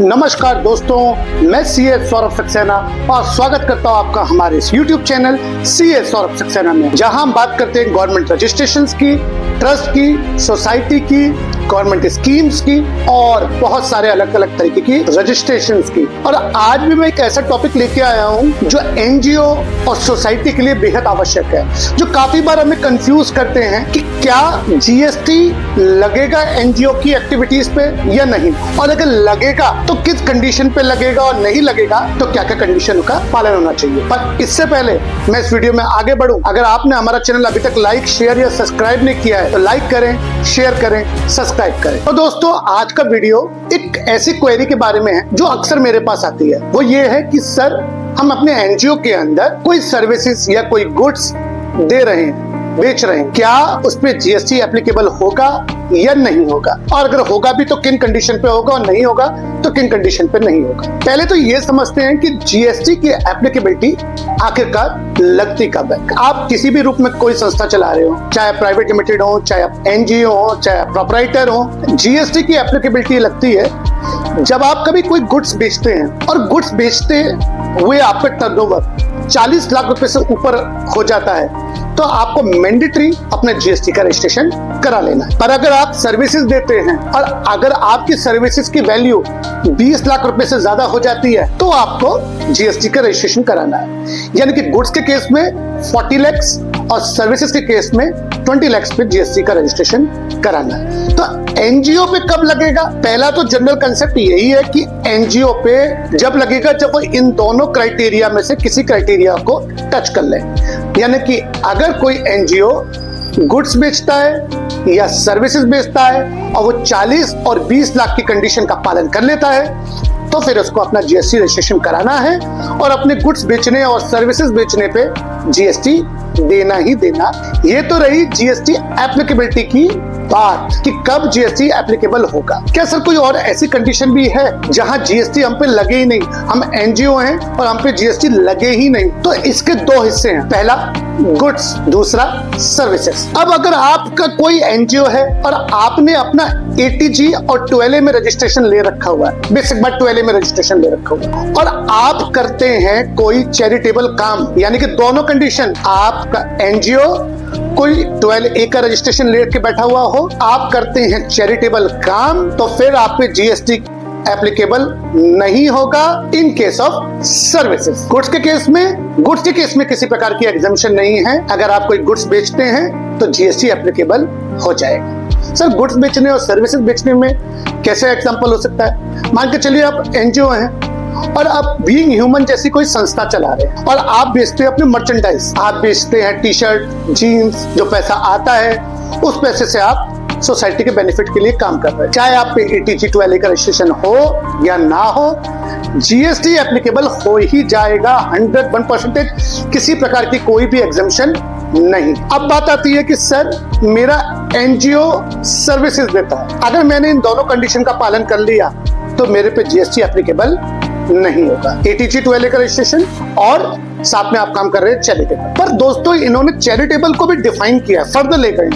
नमस्कार दोस्तों, मैं सीए सौरभ सक्सेना और स्वागत करता हूं आपका हमारे इस YouTube channel CA Saurabh Saxena में, जहां हम बात करते हैं गवर्नमेंट रजिस्ट्रेशंस की, ट्रस्ट की, सोसाइटी की, गवर्नमेंट स्कीम्स की और बहुत सारे अलग अलग तरीके की रजिस्ट्रेशंस की। और आज भी मैं एक ऐसा टॉपिक लेके आया हूं जो एनजीओ और सोसाइटी के लिए बेहद आवश्यक है, जो काफी बार हमें कंफ्यूज करते हैं कि क्या जीएसटी लगेगा एनजीओ की एक्टिविटीज पे या नहीं, और अगर लगेगा तो किस कंडीशन पे लगेगा और नहीं लगेगा तो क्या क्या कंडीशन का पालन होना चाहिए। पर इससे पहले मैं इस वीडियो में आगे बढ़ूं, अगर आपने हमारा चैनल अभी तक लाइक, शेयर या सब्सक्राइब नहीं किया है तो लाइक करें, शेयर करें, सब्सक्राइब करें। तो दोस्तों, आज का वीडियो एक ऐसी क्वेरी के बारे में है जो अक्सर मेरे पास आती है। वो ये है कि सर, हम अपने एनजीओ के अंदर कोई सर्विसेज या कोई गुड्स दे रहे हैं, बेच रहे हैं, क्या उस पे जीएसटी एप्लीकेबल होगा या नहीं होगा, और अगर होगा भी तो किन कंडीशन पे होगा और नहीं होगा तो किन कंडीशन पे नहीं होगा। पहले तो ये समझते हैं कि जीएसटी की एप्लीकेबिलिटी आखिरकार लगती कब है। आप किसी भी रूप में कोई संस्था चला रहे हो, चाहे प्राइवेट लिमिटेड हो, चाहे आप एनजीओ हो, चाहे आप प्रोपराइटर हो, जीएसटी की एप्लीकेबिलिटी लगती है जब आप कभी कोई गुड्स बेचते हैं और गुड्स बेचते हुए आपका टर्नओवर 40 लाख रुपए से ऊपर हो जाता है तो आपको मैंडेटरी अपना जीएसटी का रजिस्ट्रेशन करा लेना है। पर अगर आप सर्विसेज देते हैं और अगर आपकी सर्विसेज की वैल्यू 20 लाख रुपए से ज्यादा हो जाती है तो आपको जीएसटी का रजिस्ट्रेशन कराना है। यानी कि गुड्स के केस में 40 लाख और सर्विसेज के केस में 20 लाख पे जीएसटी का रजिस्ट्रेशन कराना है। तो एनजीओ पे कब लगेगा? पहला तो जनरल कंसेप्ट यही है कि एनजीओ पे जब लगेगा जब वो इन दोनों क्राइटेरिया में से किसी क्राइटेरिया को टच कर ले। यानी कि अगर कोई एनजीओ गुड्स बेचता है या सर्विसेज बेचता है और वो 40 और 20 लाख की कंडीशन का पालन कर लेता है तो फिर उसको अपना जीएसटी रजिस्ट्रेशन कराना है और अपने गुड्स बेचने और सर्विसेज बेचने पे जीएसटी देना ही देना। ये तो रही जीएसटी एप्लीकेबिलिटी की बात कि कब जीएसटी एप्लीकेबल होगा। क्या सर कोई और ऐसी कंडीशन भी है जहां जीएसटी हम पे लगे ही नहीं, हम एनजीओ हैं और हम पे जीएसटी लगे ही नहीं? तो इसके दो हिस्से हैं, पहला गुड्स, दूसरा सर्विसेज। अब अगर आपका कोई एनजीओ है और आपने अपना एटीजी और 12A में रजिस्ट्रेशन ले रखा हुआ है, बेसिक बात 12A में रजिस्ट्रेशन ले रखा हुआ है, और आप करते हैं कोई चैरिटेबल काम, यानी कि दोनों कंडीशन, आपका एनजीओ कोई 12A का रजिस्ट्रेशन लेके बैठा हुआ हो, आप करते हैं चैरिटेबल काम, तो फिर आप पे जीएसटी एप्लीकेबल नहीं होगा in case of services. Goods के केस में किसी प्रकार की एग्जम्पशन नहीं है। अगर आप कोई गुड्स बेचते हैं तो जीएसटी एप्लीकेबल हो जाएगा। सर, गुड्स बेचने और सर्विसेज बेचने में कैसे एग्जांपल हो सकता है? मान के चलिए आप एनजीओ हैं और आप बीइंग ह्यूमन जैसी कोई संस्था चला रहे हैं और आप बेचते हैं अपने मर्चेंडाइज, आप बेचते हैं टी शर्ट, जीन्स, जो पैसा आता है उस पैसे से आप सोसाइटी के बेनिफिट के लिए काम कर रहे हैं। चाहे आप पे एटीजी 12A का रजिस्ट्रेशन हो या ना हो, जीएसटी एप्लीकेबल हो ही जाएगा 101%। किसी प्रकार की कोई भी एग्जम्पशन नहीं। अब बात आती है कि सर, मेरा एनजीओ सर्विसेज देता है, अगर मैंने इन दोनों कंडीशन का पालन कर लिया तो मेरे पे जीएसटी एप्लीकेबल नहीं होगा, एटीजी 12A का रजिस्ट्रेशन और साथ में आप काम कर रहे हैं चैरिटेबल। पर दोस्तों, इन्होंने चैरिटेबल को भी डिफाइन किया, फर्दर ले गए।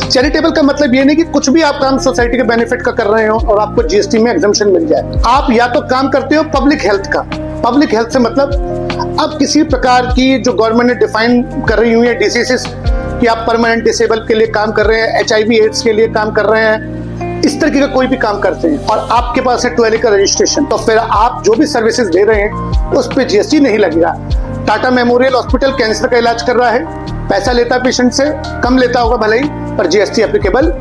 चैरिटेबल का मतलब ये नहीं कि कुछ भी आप काम सोसाइटी के बेनिफिट का कर रहे हो और आपको जीएसटी में एग्जम्पशन मिल जाए। आप या तो काम करते हो पब्लिक हेल्थ का, पब्लिक हेल्थ से मतलब आप किसी प्रकार की जो गवर्नमेंट ने डिफाइन कर रही हुई है डिसीजेस कि आप परमानेंट डिसेबल के लिए काम कर रहे हैं, एचआईवी एड्स के लिए काम कर रहे हैं, इस तरीके का कोई भी काम करते हैं और आपके पास है 12A का रजिस्ट्रेशन, तो फिर आप जो भी सर्विसेज दे रहे हैं उस पे जीएसटी नहीं लगेगा। टाटा मेमोरियल हॉस्पिटल कैंसर का इलाज कर रहा है, पैसा लेता है पेशेंट से, कम लेता होगा भले ही, पर जीएसटी एप्लीकेबल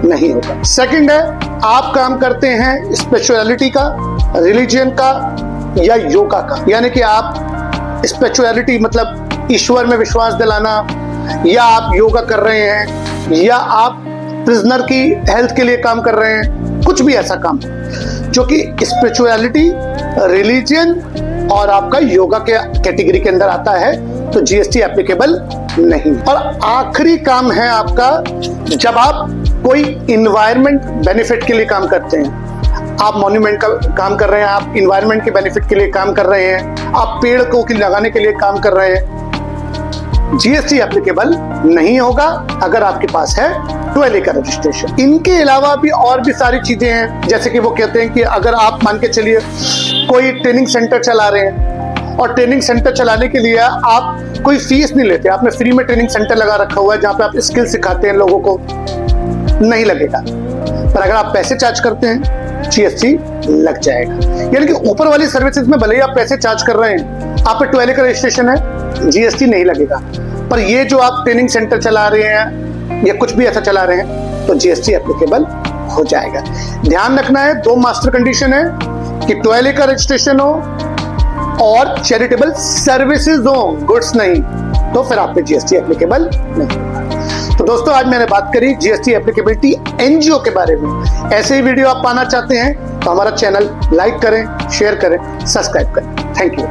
नहीं होगा। सेकंड है, आप काम करते हैं स्पिरिचुअलिटी का, रिलीजियन का या योगा का, यानी कि आप स्पिरिचुअलिटी मतलब ईश्वर में विश्वास दिलाना, या आप योगा कर रहे हैं, या आप प्रिजनर की हेल्थ के लिए काम कर रहे हैं, कुछ भी ऐसा काम जो कि स्पिरिचुअलिटी, रिलीजियन और आपका योगा के कैटेगरी के अंदर आता है तो जीएसटी एप्लीकेबल नहीं। और आखिरी काम है आपका, जब आप कोई इन्वायरमेंट बेनिफिट के लिए काम करते हैं, आप मॉन्यूमेंट का काम कर रहे हैं, आप इन्वायरमेंट के बेनिफिट के लिए काम कर रहे हैं, आप पेड़ को लगाने के लिए काम कर रहे हैं, जीएसटी एप्लीकेबल नहीं होगा अगर आपके पास है 12A का रजिस्ट्रेशन। इनके अलावा भी और भी सारी चीजें हैं, जैसे कि वो कहते हैं कि अगर आप मान के चलिए कोई ट्रेनिंग सेंटर चला रहे हैं और ट्रेनिंग सेंटर चलाने के लिए आप कोई फीस नहीं लेते, आपने फ्री में ट्रेनिंग सेंटर लगा रखा हुआ है जहां पे आप स्किल सिखाते हैं लोगों को, नहीं लगेगा। पर अगर आप पैसे चार्ज करते हैं जीएसटी लग जाएगा। यानी कि ऊपर वाली सर्विसेज में भले ही आप पैसे चार्ज कर रहे हैं, आप पे 12A का रजिस्ट्रेशन है, जीएसटी नहीं लगेगा। पर ये जो आप ट्रेनिंग सेंटर चला रहे हैं या कुछ भी ऐसा चला रहे हैं तो जीएसटी एप्लीकेबल हो जाएगा। ध्यान रखना है, 2 मास्टर कंडीशन है कि 12A का रजिस्ट्रेशन हो और चैरिटेबल सर्विसेज हो, गुड्स नहीं, तो फिर आप पे जीएसटी एप्लीकेबल नहीं होगा। तो दोस्तों आज मैंने बात करी जीएसटी एप्लीकेबिलिटी एनजीओ के बारे में। ऐसे ही वीडियो आप पाना चाहते हैं तो हमारा चैनल लाइक करें, शेयर करें, सब्सक्राइब करें। Thank you.